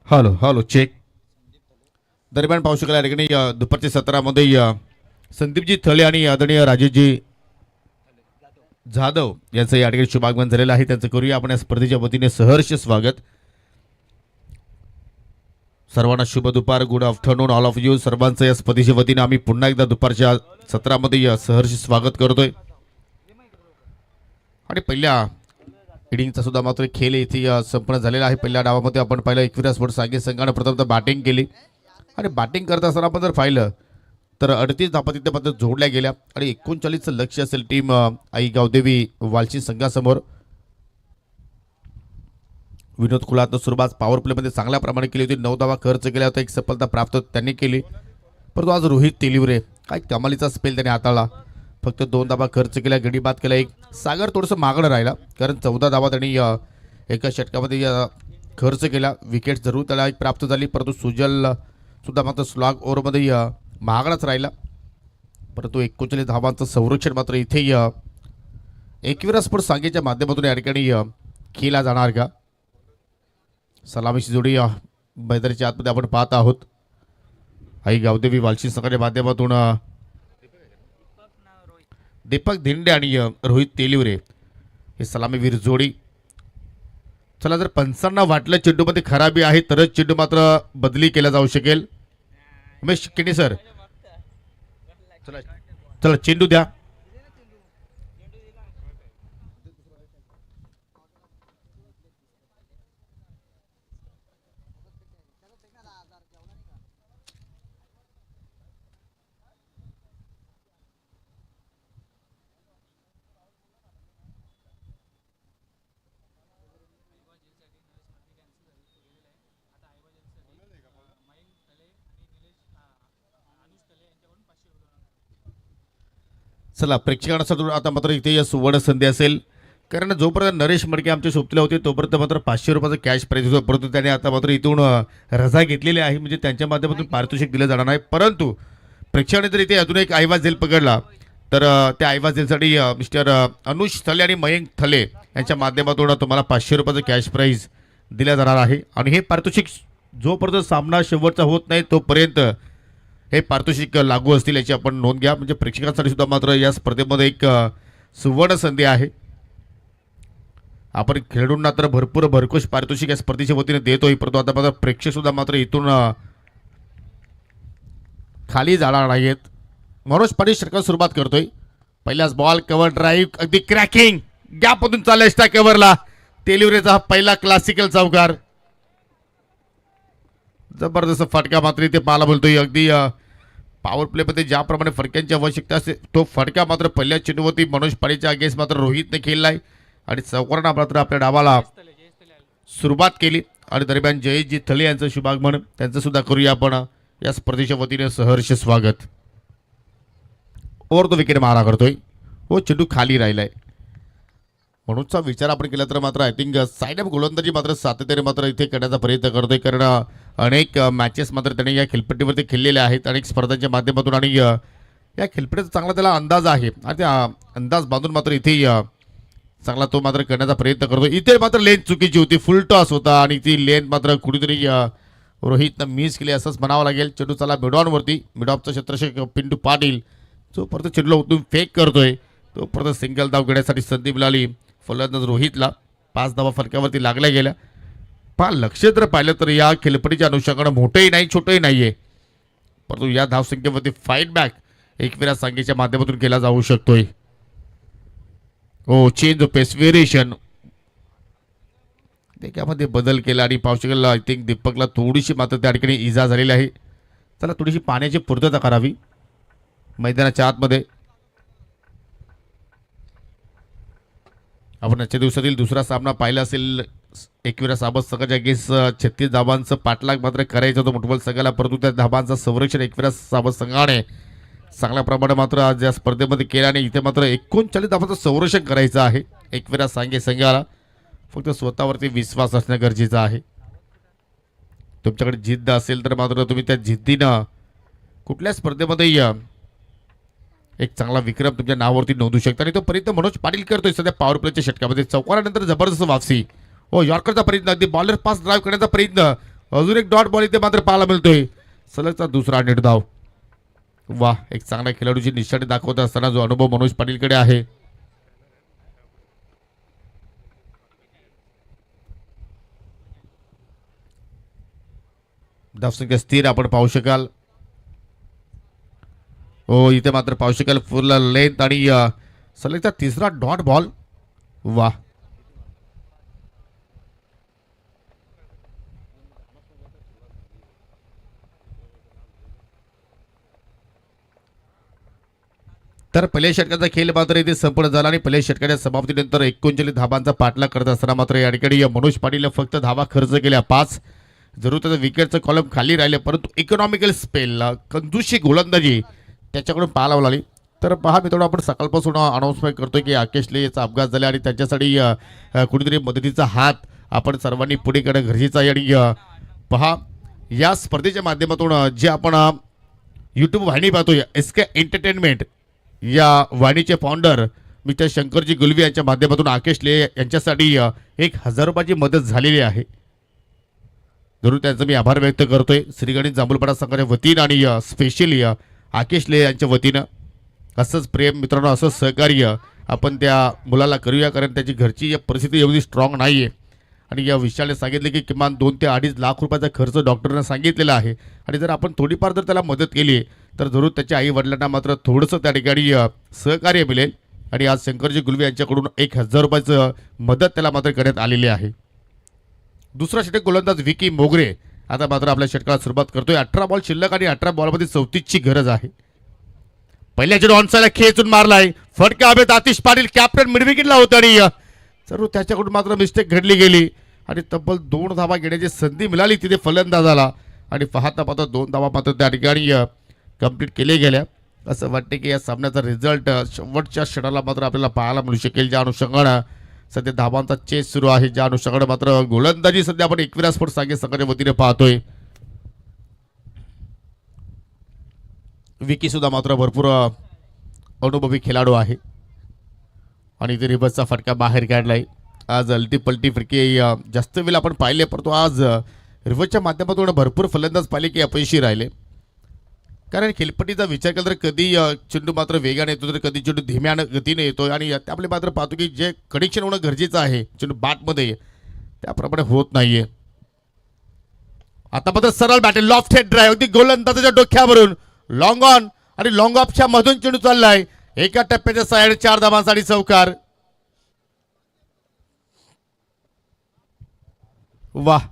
Hello check. दरम्यान पाहू शकाल या ठिकाणी दुपारच्या सत्रामध्ये संदीपजी थळे आणि आदरणीय राजेशजी जाधव यांचं या ठिकाणी शुभागमन झालेलं आहे. त्यांचं करूया आपण या स्पर्धेच्या वतीने सहर्ष स्वागत. सर्वांना शुभ दुपार, good afternoon all of you. सर्वांचं या स्पर्धेच्या वतीने आम्ही पुन्हा एकदा दुपारच्या सत्रामध्ये सहर्ष स्वागत करतोय. आणि पहिल्या इनिंगचा सुद्धा मात्र खेळ इथे संपन्न झालेला आहे. पहिल्या डावामध्ये आपण पाहिलं एकविरा स्पोर्ट्स सांगली संघानं प्रथमतः बॅटिंग केली आणि बॅटिंग करत असताना आपण जर पाहिलं तर 38 धावा तिथे मात्र जोडल्या गेल्या आणि 39चं लक्ष असेल टीम आई गावदेवी वालची संघासमोर. विनोद कुलातनं सुरुवात पॉवर प्लेमध्ये चांगल्या प्रमाणे केली होती. 9 धावा खर्च केल्या होत्या. एक सफलता प्राप्त त्यांनी केली. परंतु आज रोहित तेलिवरे काय कमालीचा स्पेल त्याने हाताळला. फक्त 2 धावा खर्च केल्या, गडी बाद केला. एक सागर थोडंसं मागणं राहिला कारण 14 धावा त्यांनी एका षटकामध्ये खर्च केला. विकेट जरूर त्याला एक प्राप्त झाली, परंतु सुजल सुद्धा मात्र स्लॉग ओव्हरमध्ये महागडाच राहिला. परंतु 39 धावांचं संरक्षण मात्र इथे एकविरा स्पोर्ट्स सांगलीच्या माध्यमातून या ठिकाणी केला जाणार का? सलामीची जोडी मैदानाच्या आतमध्ये आपण पाहत आहोत. आई गावदेवी वालशी संघाच्या माध्यमातून दीपक धिंडे आणि रोहित तेलिवरे हे सलामीवीर जोडी. चला, जर पंचांना वाटलं चेंडूमध्ये खराबी आहे तरच चेंडू मात्र बदली केला जाऊ शकेल. उमेश केने सर, चला चला चेंडू द्या. चला प्रेक्षकांसाठी आता मात्र इथे या सुवर्ण संधी असेल, कारण जोपर्यंत नरेश मडके आमच्या सोबतीला होते तोपर्यंत मात्र 500 रुपयाचं कॅश प्राईज होतं, परंतु त्याने आता मात्र इथून रजा घेतलेली आहे, म्हणजे त्यांच्या माध्यमातून पारितोषिक दिलं जाणार नाही. परंतु प्रेक्षकांनी जर इथे अजून एक आयवाज झेल पकडला तर त्या आयवाज झेलसाठी मिस्टर अनुष थले आणि मयंक थले यांच्या माध्यमातून तुम्हाला 500 रुपयाचं कॅश प्राईज दिलं जाणार आहे. आणि हे पारितोषिक जोपर्यंत सामना शेवटचा होत नाही तोपर्यंत हे पारितोषिक लागू असतील याची आपण नोंद घ्या. म्हणजे प्रेक्षकांसाठी सुद्धा मात्र या स्पर्धेमध्ये एक सुवर्ण संधी आहे. आपण खेळाडूंना तर भरपूर भरघोस पारितोषिक या स्पर्धेच्या वतीने देतोय, परंतु आता मात्र प्रेक्षक सुद्धा मात्र इथून खाली जाणार नाहीत. मनोज पाटील षटकार सुरुवात करतोय. पहिलाच बॉल कव्हर ड्राईव्ह अगदी क्रॅकिंग गॅपमधून चालला एक्स्ट्रा कव्हरला. तेलिवरेचा हा पहिला क्लासिकल चौकार. जबरदस्त फटका मात्र इथे पाहायला बोलतोय. अगदी पॉवर प्लेमध्ये ज्याप्रमाणे फटक्यांची आवश्यकता असते तो फटका मात्र पहिल्या चेंडूवरती मनोज पाटीलच्या अगेन्स्ट मात्र रोहितने खेळलाय आणि चौकारांना मात्र आपल्या डावाला सुरुवात केली. आणि दरम्यान जयेशजी थले यांचं शुभागमन त्यांचं सुद्धा करूया आपण या स्पर्धेच्या वतीने सहर्ष स्वागत. ओव्हर तो विकेट मारा करतोय. हो चेंडू खाली राहिलाय. म्हणूनचा विचार आपण केला तर मात्र आय थिंक साईड ऑफ गोलंदाजी मात्र सातत्याने मात्र इथे करण्याचा प्रयत्न करतोय, कारण अनेक मॅचेस मात्र त्याने या खेळपट्टीवरती खेळलेल्या आहेत अनेक स्पर्धांच्या माध्यमातून, आणि या खेळपट्टीचा चांगला त्याला अंदाज आहे आणि त्या अंदाज बांधून मात्र इथे चांगला तो मात्र करण्याचा प्रयत्न करतो. इथे मात्र लेंथ चुकीची होती, फुल टॉस होता आणि ती लेंथ मात्र कुठेतरी रोहितनं मिस केली असंच म्हणावं लागेल. चेंडू चला मिडॉनवरती. मिडॉपचा क्षेत्ररक्षक पिंटू पाटील जो परत चेंडूला उतरून फेक करतोय तो परत सिंगल धाव घेण्यासाठी संधी मिळाली फलंदाज रोहितला. 5 धावा फटक्यावरती लागल्या गेल्या. लक्ष जर पाहिलं तर या खेळपट्टीच्या अनुषंगाने मोठंही नाही छोटंही नाहीये, परंतु या धावसंख्येवरती फाईट बॅक एकविरा सांगेच्या माध्यमातून केला जाऊ शकतोय. हो चेंज ऑफ पेस व्हेरिएशन त्यामध्ये बदल केला आणि पावशेकरला आय थिंक दीपकला थोडीशी मात्र त्या ठिकाणी इजा झालेली आहे. चला थोडीशी पाण्याची पूर्तता करावी मैदानाच्या आतमध्ये. आपण आजच्या दिवसातील दुसरा सामना पाहिला असेल. एकविरा साबत संघाच्या अगेन्स्ट 36 धाबांचं पाठलाग मात्र करायचं होतं फुटबॉल संघाला, परंतु त्या धाबांचं संरक्षण एकविरा साबत संघाने चांगल्या प्रमाणे मात्र आज या स्पर्धेमध्ये केलं आणि इथे मात्र 39 धाबांचं संरक्षण करायचं आहे एकविरा सांगे संघाला. फक्त स्वतःवरती विश्वास असणं गरजेचं आहे. तुमच्याकडे जिद्द असेल तर मात्र तुम्ही त्या जिद्दीनं कुठल्या स्पर्धेमध्ये एक चांगला विक्रम तुमच्या नावावरती नोंदवू शकता. आणि तो प्रयत्न मनोज पाटील करतोय सध्या पॉवर प्लेच्या षटकामध्ये. चौकारानंतर जबरदस्त वापसी. हो यॉर्करचा प्रयत्न अगदी बॉलर पास ड्राईव्ह करण्याचा प्रयत्न. अजून एक डॉट बॉल इथे मात्र पाहायला मिळतोय. सलगचा दुसरा नेट धाव. वा एक चांगल्या खेळाडूची निशाणी दाखवत असताना जो अनुभव मनोज पाटीलकडे आहे. धावसंख्या स्थिर आपण पाहू शकाल. हो इथे मात्र पाहू शकाल फुल लेंथ आणि सलगचा तिसरा डॉट बॉल. वा तर पहिल्या षटकाचा खेळ मात्र इथे संपूर्ण झाला आणि पहिल्या षटकाच्या समाप्तीनंतर 39 धाबांचा पाठलाग करत असताना मात्र या ठिकाणी मनोज पाटीलने फक्त धावा खर्च केल्या 5. जरूर त्याचं विकेटचं कॉलम खाली राहिले, परंतु इकॉनॉमिकल स्पेल कंजूशी गोलंदाजी त्याच्याकडून पाहायला लागली. तर पहा मित्रांनो आपण सकाळपासून अनाऊन्समेंट करतोय की आकेश ले याचा अपघात झाला आणि त्याच्यासाठी कुठेतरी मदतीचा हात आपण सर्वांनी पुढे करणं गरजेचं आहे. आणि पहा या स्पर्धेच्या माध्यमातून जे आपण यूट्यूब वाहिनी पाहतोय SK एंटरटेनमेंट या वाहिनीचे फाउंडर मिस्टर शंकरजी गुलवी यांच्या माध्यमातून आकेश ले यांच्यासाठी 1000 रुपयाची मदत झालेली आहे. जरूर त्यांचा मी आभार व्यक्त करतोय श्रीगणेश जांभूलपाडा संघाच्या वतीनं आणि स्पेशली आकेश ले यांच्या वतीनं. असंच प्रेम मित्रांनो असंच सहकार्य आपण त्या मुलाला करूया, कारण त्याची घरची परिस्थिती एवढी स्ट्रॉंग नाही आहे आणि या विशालने सांगितले की किमान 2 ते 2.5 लाख रुपयाचा खर्च डॉक्टरनं सांगितलेला आहे आणि जर आपण थोडीफार जर त्याला मदत केली तर जरूर त्याच्या आई वडिलांना मात्र थोडंसं त्या ठिकाणी सहकार्य मिळेल. आणि आज शंकरजी गुलवे यांच्याकडून 1,000 रुपयाचं मदत त्याला मात्र करण्यात आलेली आहे. दुसरा षटक गोलंदाज विकी मोगरे आता मात्र आपल्या षटकाला सुरुवात करतोय. 18 बॉल शिल्लक आणि 18 बॉलमध्ये 34ची गरज आहे. पहिल्या चेंडू ऑनसाईडला खेचून मारलाय, फटका हवेत. आतिश पाटील कॅप्टन मिडविकेटला होता आणि सर्व त्याच्याकडून मात्र मिस्टेक घडली गेली आणि तब्बल 2 धावा घेण्याची संधी मिळाली तिथे फलंदाजाला आणि पाहता 2 धावा मात्र त्या ठिकाणी कंप्लीट केले गेल्या. असं वाटते की या सामन्याचा रिझल्ट शेवटच्या क्षणाला मात्र आपल्याला पाहायला मिळू शकेल. ज्या अनुषंगानं सध्या धावांचा चेस सुरू आहे, ज्या अनुषंगानं मात्र गोलंदाजी सध्या आपण एकविरा स्पोर्ट्स सांगे संघाच्या वतीने पाहतोय. विकी सुद्धा मात्र भरपूर अनुभवी खेळाडू आहे आणि इथे रिव्हर्सचा फटका बाहेर काढलाय. आज अलटी पलटी फटके जास्त वेळ आपण पाहिले, परंतु आज रिव्हर्सच्या माध्यमातून भरपूर फलंदाज पाहिले की अपयशी राहिले. कारण खेळपट्टीचा विचार केला तर कधी चेंडू मात्र वेगाने येतो तर कधी चेंडू धीम्या गतीने येतो आणि त्यामुळे मात्र पाहतो की जे कनेक्शन होणं गरजेचं आहे चेंडू बॅटमध्ये त्याप्रमाणे होत नाहीये. आता मात्र सरळ बॅट लॉफ्ट हेड ड्राईव्ह अगदी गोलंदाजाच्या डोक्यावरून लॉंग ऑन आणि लॉंग ऑफच्या मधून चेंडू चाललाय. एका टप्प्याच्या साइड 4 धावांसाठी चौकार. वाह,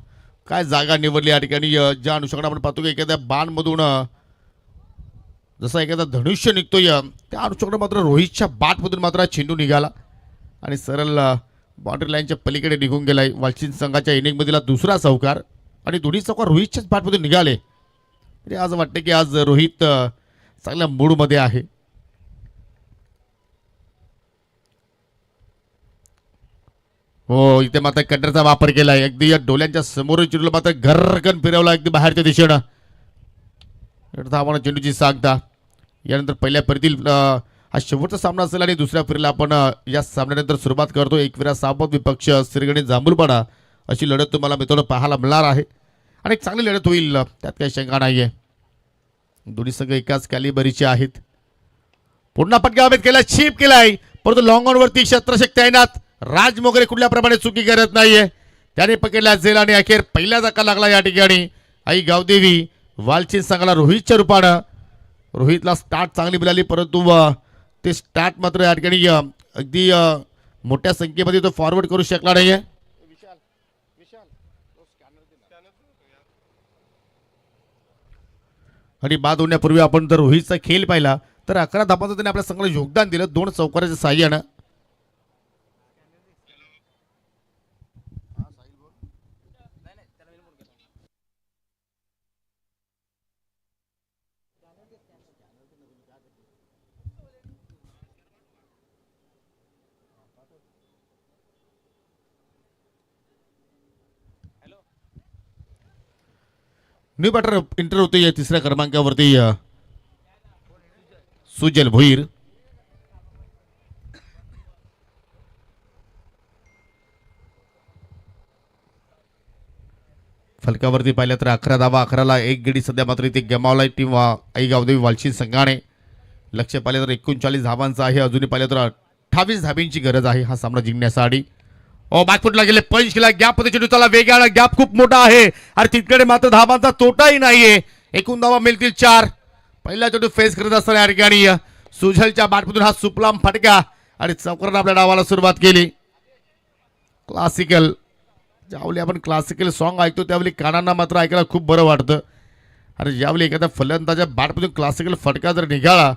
काय जागा निवडली या ठिकाणी. ज्या अनुषंगाने आपण पाहतो की एखाद्या बाणमधून जसा एखादा धनुष्य निघतोय त्या अनुषंगाने मात्र रोहितच्या बॅटमधून मात्र चेंडू निघाला आणि सरळ बाउंड्री लाईनच्या पलीकडे निघून गेलाय. वालचिंद संघाच्या इनिंगमधील दुसरा चौकार आणि दोन्ही चौकार रोहितच्याच बॅटमधून निघाले. म्हणजे आज वाटते की आज रोहित चांगल्या मूडमध्ये आहे. हो, इथे मात्र कटरचा वापर केलाय. अगदी या डोल्यांच्या समोर चेंडूला मात्र घरकन फिरवला अगदी बाहेरच्या दिशेनं. धावानं चेंडूची सांगता. यानंतर पहिल्या फेरीतील हा शेवटचा सामना असेल आणि दुसऱ्या फेरीला आपण या सामन्यानंतर सुरुवात करतो. एकविरा सामोद विपक्ष श्रीगणेश जांभूलपाडा अशी लढत तुम्हाला मित्रांनो पाहायला मिळणार आहे आणि एक चांगली लढत होईल, त्यात काही शंका नाहीये. दोन्ही संघ एकाच कॅलिबरीचे आहेत. पुन्हा फटका हवेत केला, चीप केलाय, परंतु लॉंग ऑन वरती क्षेत्रशक तैनात. राज मोगरे कुठल्या प्रमाणे चुकी करत नाहीये, त्याने पकडला झेल आणि अखेर पहिला धक्का लागला या ठिकाणी. आई गावदेवी वालचिंद संघाला रोहितच्या रूपानं. रोहितला स्टार्ट चांगली मिळाली, परंतु ते स्टार्ट मात्र या ठिकाणी अगदी मोठ्या संख्येमध्ये तो फॉरवर्ड करू शकला नाहीये. आणि बाद होण्यापूर्वी आपण जर रोहितचा खेळ पाहिला तर 11 धावांचं त्याने आपल्या संघाला योगदान दिलं 2 चौकाराच्या साह्यानं. न्यू बॅटर इंटर होते या तिसऱ्या क्रमांकावरती सुजल भोईर. फलकावरती पाहिलं तर 11 धावा, 11ला 1 गडी सध्या मात्र इथे गमावलाय टीम आई गावदेवी वालचिंद संघाने. लक्ष पाहिलं तर 39 धावांचा आहे, अजूनही पाहिलं तर 28 धाब्यांची गरज आहे हा सामना जिंकण्यासाठी. बॅकफुटला गेले, पंच केला, गॅप मध्ये चेंडू चला वेगाला, गॅप खूप मोठा आहे आणि तिकडे मात्र धावांचा तोटाही नाहीये. एकूण धावा मिळतील 4. पहिला चेंडू फेस करत असताना या ठिकाणी सुजलच्या बॅटमधून हा सुपलाम फटका आणि चौकारानं आपल्या डावाला सुरुवात केली. क्लासिकल ज्यावेळी आपण क्लासिकल सॉन्ग ऐकतो त्यावेळी कानांना मात्र ऐकायला खूप बरं वाटतं आणि ज्यावेळी एखाद्या फलंदाच्या बॅटमधून क्लासिकल फटका जर निघाला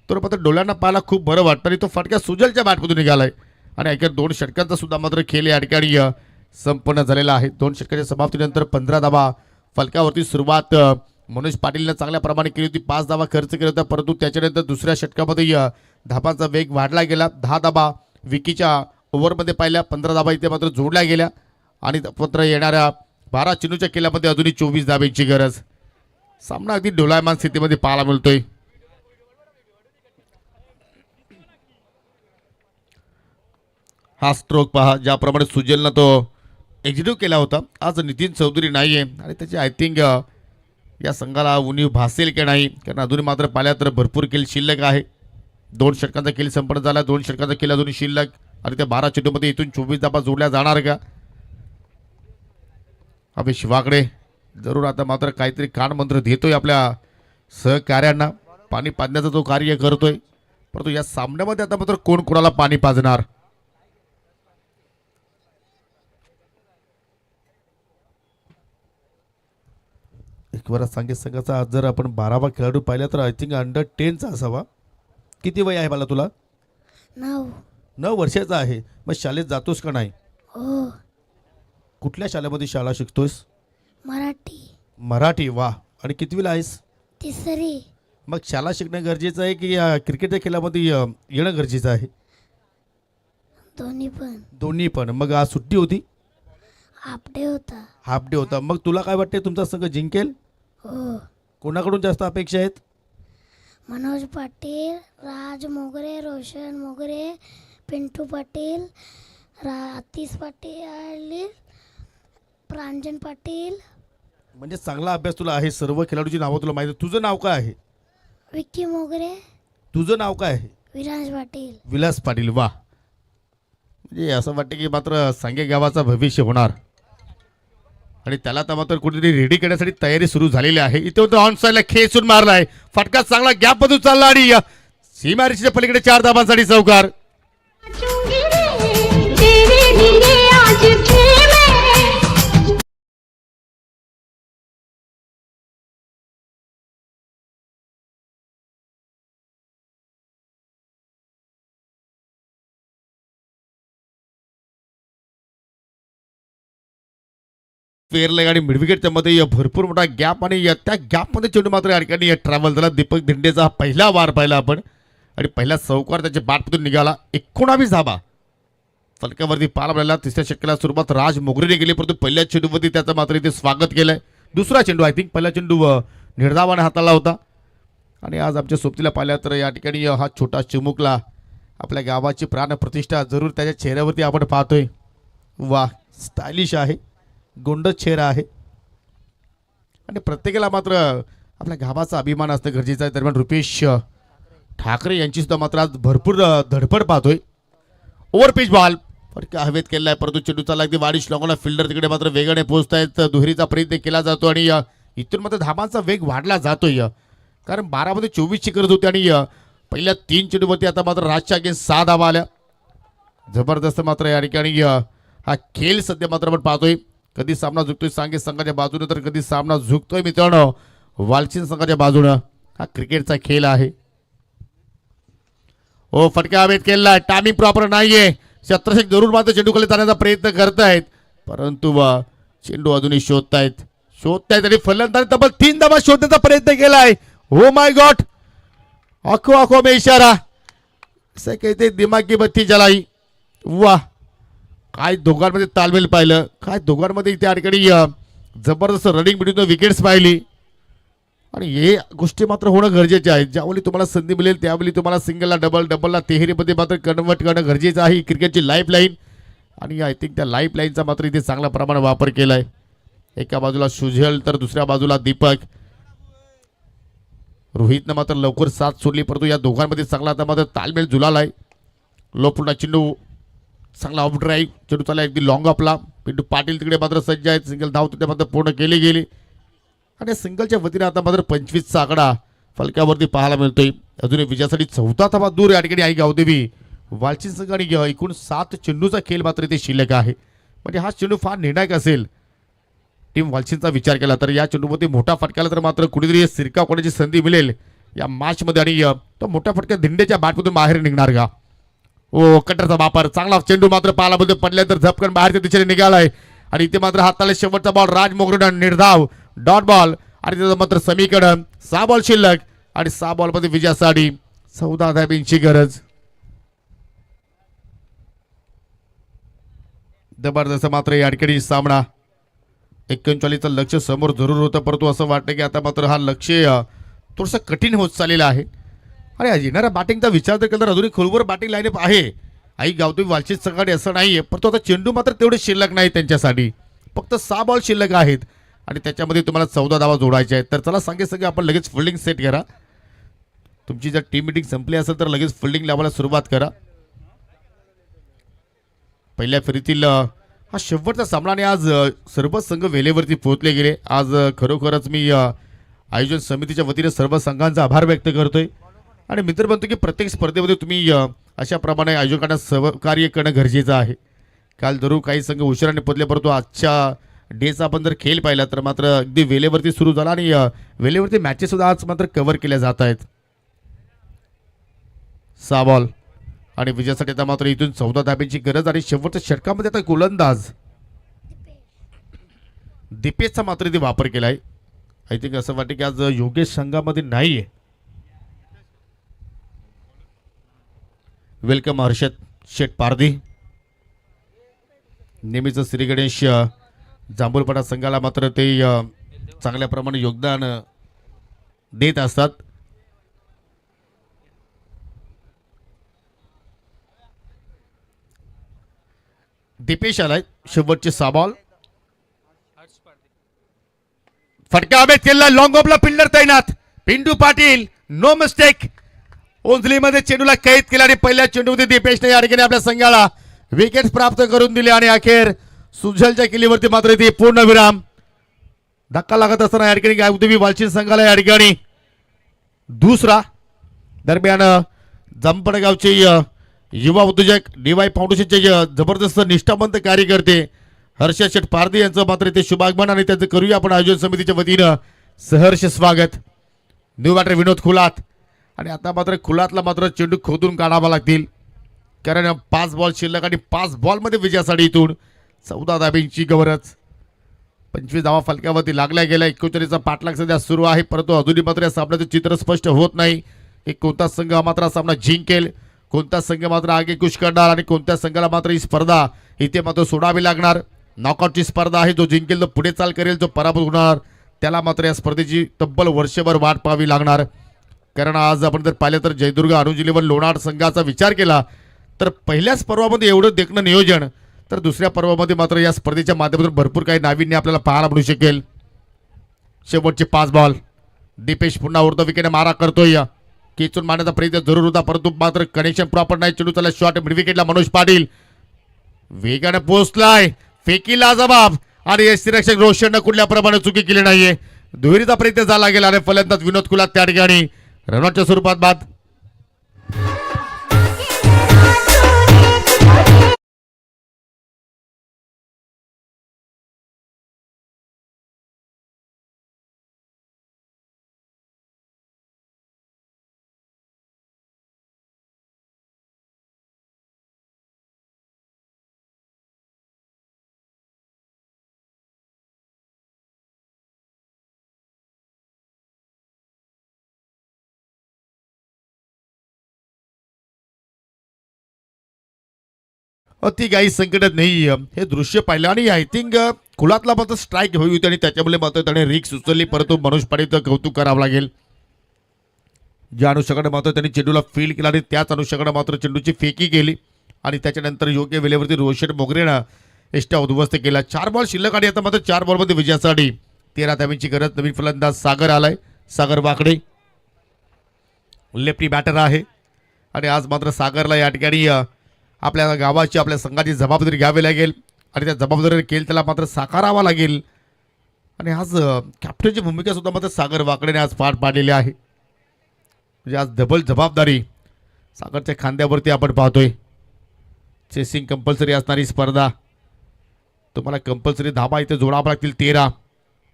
तर मात्र डोळ्यांना पाहायला खूप बरं वाटतं आणि तो फटका सुजलच्या बॅटमधून निघालाय आणि अखेर 2 षटकांचा सुद्धा मात्र खेळ या ठिकाणी संपन्न झालेला आहे. 2 षटकांच्या समाप्तीनंतर 15 धावा फलकावरती सुरुवात मनोज पाटीलने चांगल्या प्रमाणे केली होती. 5 धावा खर्च केला होता, परंतु त्याच्यानंतर दुसऱ्या षटकामध्ये धावांचा वेग वाढला गेला. 10 धावा विकीच्या ओव्हरमध्ये पाहिल्या, 15 धावा इथे मात्र जोडल्या गेल्या आणि मात्र येणाऱ्या 12 चेंडूच्या केल्यामध्ये अजूनही 24 धाब्यांची गरज. सामना अगदी डोलायमान स्थितीमध्ये पाहायला मिळतोय. हा स्ट्रोक पहा, ज्याप्रमाणे सुजलनं तो एक्झिक्यूट केला होता. आज नितीन चौधरी नाही आहे आणि त्याची आय थिंक या संघाला उणीव भासेल की नाही, कारण अजूनही मात्र पाहिल्या तर भरपूर खेळ शिल्लक आहे. 2 षटकांचा खेळ संपन्न झाला, 2 षटकांचा खेळ अजूनही शिल्लक आणि त्या 12 चेंडूमध्ये इथून 24 धाबा जोडल्या जाणार का अभि शिवाकडे जरूर आता मात्र काहीतरी कानमंत्र देतोय आपल्या सहकार्यांना, पाणी पाजण्याचं तो कार्य करतोय. परंतु या सामन्यामध्ये आता मात्र कोण कोणाला पाणी पाजणार. एकवार सांगेत संघाचा आज जर आपण 12वा खेळाडू पाहिला तर आय थिंक अंडर 10चा असावा. किती वय आहे मला तुला? 9 वर्षाचा आहे. मग शाळेत जातोस का नाही? हो. कुठल्या शाळेमध्ये शाळा शिकतोस? मराठी. वा. आणि कितवीला आहेस? 3री. मग शाळा शिकणं गरजेचं आहे की क्रिकेटच्या खेळामध्ये येणं गरजेचं आहे? दोन्ही पण. मग आज सुट्टी होती? हाफ डे होता. हाफ डे होता. मग तुला काय वाटते तुमचा संघ जिंकेल? हो. कोणाकडून जास्त अपेक्षा आहेत? मनोज पाटील, राज मोगरे, रोशन मोगरे, पिंटू पाटील, आतिश पाटील, प्रांजन पाटील. म्हणजे चांगला अभ्यास तुला आहे. सर्व खेळाडूची नावं तुला माहिती. तुझं नाव काय आहे? विक्की मोगरे. तुझं नाव काय आहे? विराज पाटील. विलास पाटील. वा. म्हणजे असं वाटतं की मात्र सांगे गावाचा भविष्य होणार आणि त्याला तर मात्र कुठेतरी रेडी करण्यासाठी तयारी सुरू झालेली आहे. इथे ऑन साईडला खेचून मारलाय. फटका चांगला गॅप मधून चालला आणि सीमारेषेच्या पलीकडे 4 धाबांसाठी चौकार. फेअरलेग आणि मिडविकेटच्या मध्ये भरपूर मोठा गॅप आणि त्या गॅपमध्ये चेंडू मात्र या ठिकाणी ट्रॅव्हल झाला. दीपक धिंडेचा पहिला वार पाहिला आपण आणि पहिला चौकार त्याच्या बॅटमधून निघाला. 19 धाबा फलकावरती पाला मिळाला. तिसऱ्या षटकाला सुरुवात राज मोगरेने केली, परंतु पहिल्या चेंडूवरती त्याचं मात्र इथे स्वागत केलंय. दुसरा चेंडू आय थिंक पहिला चेंडू निर्धावाने हाताळला होता. आणि आज आमच्या सोबतीला पाहिला तर या ठिकाणी हा छोटा चिमुकला आपल्या गावाची प्राण प्रतिष्ठा जरूर त्याच्या चेहऱ्यावरती आपण पाहतोय. वा. स्टायलिश आहे, गोंड चेहरा आहे आणि प्रत्येकाला मात्र आपल्या गावाचा अभिमान असणं गरजेचं आहे. दरम्यान रुपेश ठाकरे यांची सुद्धा मात्र आज भरपूर धडपड पाहतोय. ओव्हर पिच बॉल फटका हवेत केला आहे, परंतु चेंडू चालला अगदी वाढीश लॉंगला. फिल्डर तिकडे मात्र वेगाने पोहोचतायत. दुहेरीचा प्रयत्न केला जातो आणि इथून मात्र धाबांचा वेग वाढला जातोय, कारण 12 मध्ये 24ची करत होती आणि पहिल्या 3 चेंडूवरती आता मात्र राजच्या अगेन्स्ट 6 धाबा आल्या. जबरदस्त मात्र या ठिकाणी हा खेळ सध्या मात्र आपण पाहतोय. कधी सामना झुकतोय सांगे संघाच्या बाजूने तर कधी सामना झुकतोय मित्रांनो वालचिन संघाच्या बाजूने. हा क्रिकेटचा खेळ आहे. ओ फटका हवेत केला. टायमिंग प्रॉपर नाहीये. शत्रक्षक जरूर मात्र चेंडू खाली जाण्याचा प्रयत्न करतायत, परंतु चेंडू अजूनही शोधतायत आणि फलंदाज तब्बल 3 धाबा शोधण्याचा प्रयत्न केलाय. हो माय गॉड. आखो में इशारा असं कहते दिमागी बत्ती जलाई. वाह. काय दोघांमध्ये तालमेल पाहिलं, काय दोघांमध्ये त्या ठिकाणी जबरदस्त रनिंग बिटवीन द विकेट्स पाहिली. आणि हे गोष्टी मात्र होणं गरजेचे आहे. ज्यावेळी तुम्हाला संधी मिळेल त्यावेळी तुम्हाला सिंगलला डबलला तिहेरीमध्ये मात्र कन्वर्ट करणं गरजेचं आहे. क्रिकेटची लाईफ लाईन आणि आय थिंक त्या लाईफ लाईनचा मात्र इथे चांगल्या प्रमाणात वापर केला आहे. एका बाजूला सुजल तर दुसऱ्या बाजूला दीपक. रोहितनं मात्र लवकर साथ सोडली, परंतु या दोघांमध्ये चांगला आता मात्र तालमेल जुळाला आहे. लो पुन्हा चेंडू चांगला ऑफ ड्राईव्ह. चेंडू चालला अगदी लॉंग आपला. पिंटू पाटील तिकडे मात्र सज्ज आहेत. सिंगल धाव तिथे मात्र पूर्ण केली गेली आणि सिंगलच्या वतीने आता मात्र 25चा आकडा फलकावरती पाहायला मिळतोय. अजूनही विजयासाठी 4था धावा दूर या ठिकाणी आई गावदेवी वालचिन संघ आणि एकूण 7 चेंडूचा खेळ मात्र इथे शिल्लक आहे. म्हणजे हा चेंडू फार निर्णायक असेल टीम वालचिनचा विचार केला तर. या चेंडूमध्ये मोठा फटकाला तर मात्र कुठेतरी सिरका कोणाची संधी मिळेल या मॅचमध्ये आणि तो मोठ्या फटक्या धिंडेच्या बॅटमधून बाहेर निघणार का. ओ कटरचा वापर. चांगला चेंडू मात्र पालामध्ये पडल्या तर झपकन बाहेरच्या दिशेने निघालाय आणि इथे मात्र हाताला शेवटचा बॉल राज मोगरे निर्धाव डॉट बॉल आणि त्याचं मात्र समीकरण 6 बॉल शिल्लक आणि 6 बॉलमध्ये विजयासाठी 14 धाब्यांची गरज. जबरदस्त मात्र या ठिकाणी सामना 39चं लक्ष समोर जरूर होतं, परंतु असं वाटतं की आता मात्र हा लक्ष्य थोडंसं कठीण होत चाललेलं आहे. आणि येणाऱ्या बॅटिंगचा विचार जर केला तर अजूनही खोलवर बॅटिंग लाईनअप आहे आई गावदेवी वालचिन संघाने, असं नाहीये. परंतु आता चेंडू मात्र तेवढे शिल्लक नाही त्यांच्यासाठी. फक्त 6 बॉल शिल्लक आहेत आणि त्याच्यामध्ये तुम्हाला 14 धावा जोडायचे आहेत. तर चला सगळे आपण लगेच फिल्डिंग सेट करा. तुमची जर टीम मीटिंग संपली असेल तर लगेच फिल्डिंग लावायला सुरुवात करा. पहिल्या फेरीतील हा शेवटचा सामना आणि आज सर्व संघ वेळेवरती पोहोचले गेले. आज खरोखरच मी आयोजन समितीच्या वतीने सर्व संघांचा आभार व्यक्त करतोय आणि मित्र म्हणतो की प्रत्येक स्पर्धेमध्ये तुम्ही अशा प्रमाणे आयोजकांना सहकार्य करणं गरजेचं आहे. काल जरूर काही संघ उशिराने पोहोचले, परंतु आजच्या डेचा आपण जर खेळ पाहिला तर मात्र अगदी वेळेवरती सुरू झाला आणि वेळेवरती मॅचेस सुद्धा आज मात्र कव्हर केल्या जात आहेत. 6 बॉल आणि विजयासाठी आता मात्र इथून 14 धाब्यांची गरज आणि शेवटच्या षटकामध्ये आता गोलंदाज दीपेशचा मात्र इथे वापर केलाय. आय थिंक असं वाटतं की आज योगेश संघामध्ये नाहीये. वेलकम हर्षद शेठ पारधी. नेहमीच श्री गणेश जांभूलपाडा संघाला मात्र ते चांगल्या प्रमाणे योगदान देत असतात. दीपेश आलाय. शेवटचे 6 बॉल. फटका अभेद केला. लॉंग ऑफला फिल्डर तैनात पिंटू पाटील. No mistake. ओंजलीमध्ये चेंडूला कैद केला आणि पहिल्या चेंडूमध्ये दीपेशने या ठिकाणी आपल्या संघाला विकेट प्राप्त करून दिले आणि अखेर सुजलच्या किल्लीवरती मात्र इथे पूर्ण विराम. धक्का लागत असताना या ठिकाणी गावदेवी वालचिन संघाला या ठिकाणी दुसरा. दरम्यान जामपडगावचे युवा उद्योजक डीवाय फाउंडेशनचे जबरदस्त निष्ठावंत कार्यकर्ते हर्षद शेठ पारधी यांचं मात्र इथे शुभागमन आणि त्यांचं करूया आपण आयोजन समितीच्या वतीनं सहर्ष स्वागत. न्यू बॅटर विनोद खुलात आणि आता मात्र खुलातला मात्र चेंडू खोदून काढावा लागतील कारण 5 बॉल शिल्लक आणि 5 बॉलमध्ये विजयासाठी इथून 14 धाब्यांची गरज. 25 धावा फलकावरती लागल्या गेल्या. 39चा पाठलाग सध्या सुरू आहे, परंतु अजूनही मात्र या सामन्याचं चित्र स्पष्ट होत नाही की कोणता संघ मात्र हा सामना जिंकेल, कोणता संघ मात्र आगेकूच करणार आणि कोणत्या संघाला मात्र ही स्पर्धा इथे मात्र सोडावी लागणार. नॉकआउटची स्पर्धा आहे. जो जिंकेल तो पुढे चाल करेल, जो पराभूत होणार त्याला मात्र या स्पर्धेची तब्बल वर्षभर वाट पाहावी लागणार. कारण आज आपण जर पाहिलं तर जयदुर्ग अनुजिलेवर लोणार संघाचा विचार केला तर पहिल्याच पर्वामध्ये एवढं देखणं नियोजन, तर दुसऱ्या पर्वामध्ये मात्र या स्पर्धेच्या माध्यमातून भरपूर काही नाविन्य आपल्याला पाहायला मिळू शकेल. शेवटचे 5 बॉल. दीपेश पुन्हा उर्ध विकेट मारा करतोय. केचून मारण्याचा प्रयत्न जरूर होता, परंतु मात्र कनेक्शन प्रॉपर नाही. चेंडू त्याला शॉट मिड विकेटला मनोज पाटील वेगाने पोहोचलाय. फेकीला जबाब आणि यष्टीरक्षक रोशननं कुठल्या प्रमाणे चुकी केली नाहीये. दुहेरीचा प्रयत्न झाला गेला आणि फलंदाज विनोद कुलात त्या ठिकाणी रनआउटच्या स्वरूपात बाद. अति काही संकटात नाही. हे दृश्य पाहिलं आणि आय थिंक कुलातला मात्र स्ट्राईक हवी होती आणि त्याच्यामुळे मात्र त्याने रिक्स उचलली, परंतु मनोज पाटीलचं कौतुक करावं लागेल. ज्या अनुषंगाने मात्र त्यांनी चेंडूला फील्ड केला आणि त्याच अनुषंगाने मात्र चेंडूची फेकी केली आणि त्याच्यानंतर योग्य वेळेवरती रोशन मोगरेनं एष्ट्या उद्ध्वस्त केला. 4 बॉल शिल्लक आणि आता मात्र 4 बॉलमध्ये विजयासाठी 13 धाब्यांची गरज. नवीन फलंदाज सागर आलाय. सागर वाकडे लेफ्टी बॅटर आहे आणि आज मात्र सागरला या ठिकाणी आपल्या गावाची आपल्या संघाची जबाबदारी घ्यावी लागेल आणि त्या जबाबदारी केली त्याला मात्र साकारावा लागेल. आणि आज कॅप्टनची भूमिका सुद्धा मात्र सागर वाकडेने आज पार पाडलेली आहे. म्हणजे आज डबल जबाबदारी सागरच्या खांद्यावरती आपण पाहतोय. चेसिंग कंपल्सरी असणारी स्पर्धा. तुम्हाला कंपल्सरी धाबा इथे जोडावा लागतील 13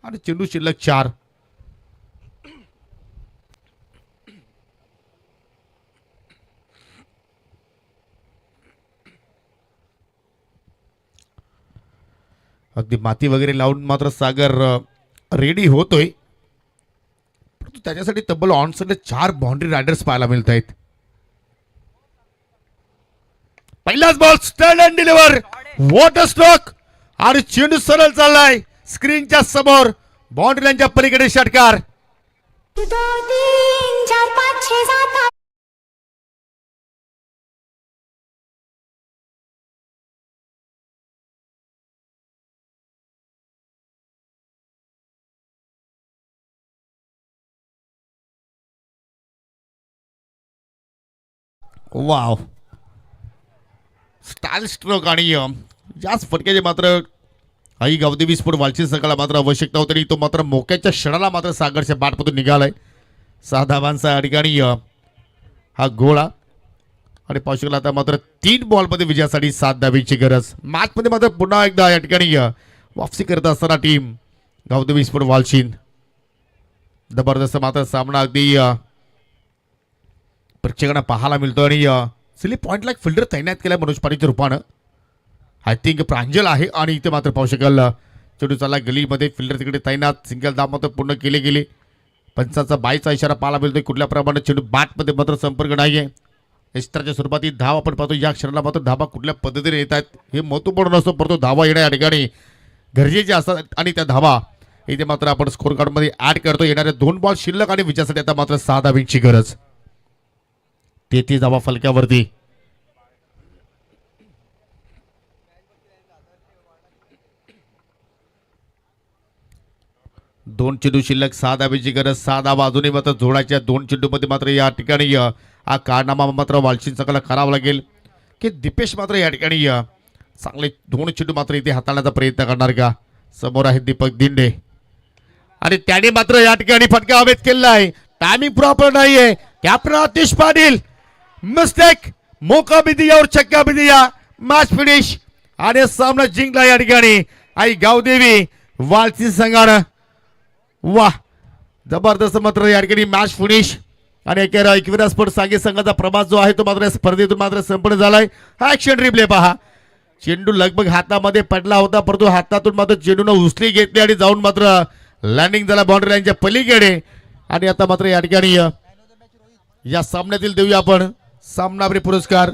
आणि चेंडू शिल्लक 4. अगदी माती वगैरे लावून मात्र सागर रेडी होतोय, परंतु त्याच्यासाठी तब्बल ऑनसाइडला 4 बाउंड्री रायडर्स पाहायला मिळत आहेत. पहिलाच ball stand and deliver. What a stroke आणि चेंडू सरळ चाललाय स्क्रीनच्या समोर. बाउंड्री लाईनच्या पलीकडे षटकार. 2 3 4 5 6 7 8. वाव. स्टाईल स्ट्रोक आणि जास्त फटक्याचे मात्र आई गावदेवी स्पोर्ट वालची संघाला मात्र आवश्यकता होती आणि तो मात्र मोक्याच्या क्षणाला मात्र सागरच्या बाटमधून निघालाय. 6 धावांचा या ठिकाणी हा गोळा आणि पाहू शकला आता मात्र 3 बॉलमध्ये विजयासाठी 7 धावेची गरज. मॅचमध्ये मात्र पुन्हा एकदा या ठिकाणी वापसी करत असताना टीम गावदेवी स्पोर्ट वालशीन जबरदस्त मात्र सामना अगदी प्रेक्षकांना पाहायला मिळतो आणि स्लिप पॉईंटला एक फिल्डर तैनात केला मनोज पाटीलच्या रूपानं. आय थिंक प्रांजल आहे आणि इथे मात्र पाहू शकाल चेंडू चालला गलीमध्ये फिल्डर तिकडे तैनात. सिंगल धाव मात्र पूर्ण केले गेले. पंचाचा बाईचा इशारा पाहायला मिळतोय. कुठल्या प्रमाणे चेंडू बॅटमध्ये मात्र संपर्क नाही आहे. एक्स्ट्राच्या स्वरूपात ही धाव आपण पाहतो. या क्षणाला मात्र धावा कुठल्या पद्धतीने येत आहेत हे महत्त्वपूर्ण असतो. परंतु धावा येण्या या ठिकाणी गरजेचे असतात आणि त्या धावा इथे मात्र आपण स्कोर कार्डमध्ये ॲड करतो. येणारे 2 बॉल शिल्लक आणि विजयासाठी आता मात्र 6 धावांची गरज. 33 धावा फलक्यावरती. दोन चेंडू शिल्लक 6 धावेची गरज. 6 धावा अजूनही मात्र जोडायच्या. 2 चेंडूमध्ये मात्र या ठिकाणी हा कारनामा मात्र वालशीन संघाला करावा लागेल की दीपेश मात्र या ठिकाणी चांगले 2 चेंडू मात्र इथे हाताळण्याचा प्रयत्न करणार का. समोर आहे दीपक दिंडे आणि त्याने मात्र या ठिकाणी फटका हवेत केलेला आहे. टायमिंग प्रॉपर नाहीये. Captain Atish Patil mistake. मौका भी दिया और छक्का भी दिया. मॅच फिनिश आणि सामना जिंकला या ठिकाणी आई गावदेवी वालसी संघानं. वाह जबरदस्त मात्र या ठिकाणी मॅच फिनिश आणि एकविरा स्पोर्ट्स सांगे संघाचा प्रवास जो आहे तो मात्र स्पर्धेतून मात्र संपन्न झालाय. हा ॲक्शन रिप्ले पहा. चेंडू लगभग हातामध्ये पडला होता परंतु हातातून मात्र चेंडूनं उचली घेतली आणि जाऊन मात्र लँडिंग झाला बाउंड्री लाईनच्या पलीकडे. आणि आता मात्र या ठिकाणी या सामन्यातील देऊया आपण सामनावीर पुरस्कार